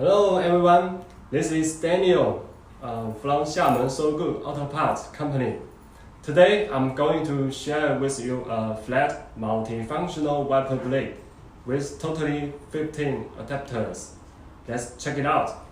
Hello everyone, this is Daniel from Xiamen So Good Auto Parts Company. Today I'm going to share with you a flat multifunctional wiper blade with totally 15 adapters. Let's check it out.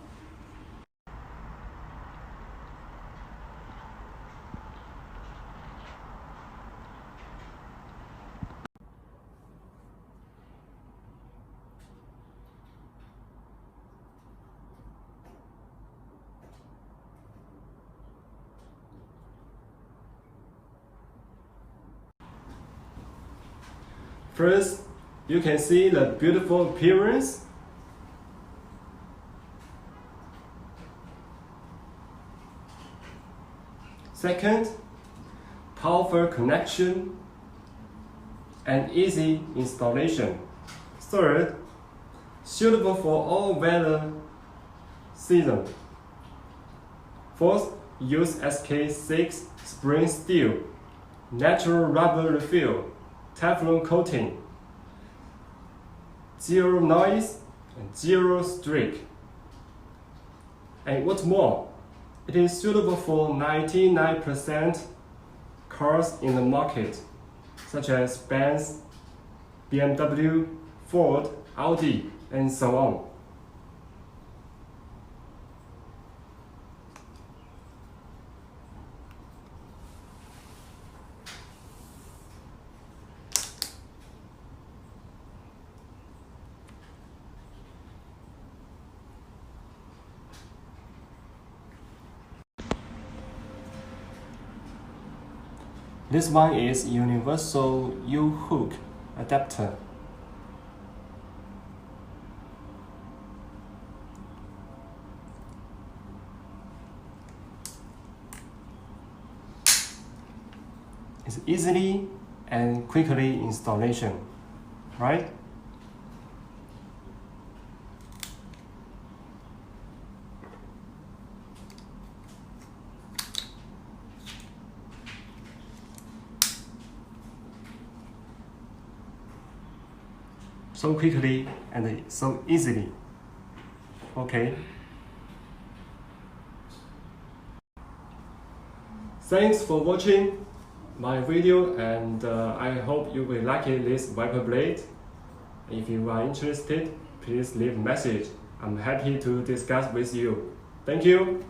First, you can see the beautiful appearance. Second, powerful connection and easy installation. Third, suitable for all weather season. Fourth, use SK6 spring steel, natural rubber refill, Teflon coating, zero noise and zero streak. And what's more, it is suitable for 99% cars in the market, such as Benz, BMW, Ford, Audi, and so on. This one is universal U-hook adapter. It's easily and quickly installation, right? So quickly and so easily. Okay. Thanks for watching my video, and I hope you will like this wiper blade. If you are interested, please leave a message. I'm happy to discuss with you. Thank you.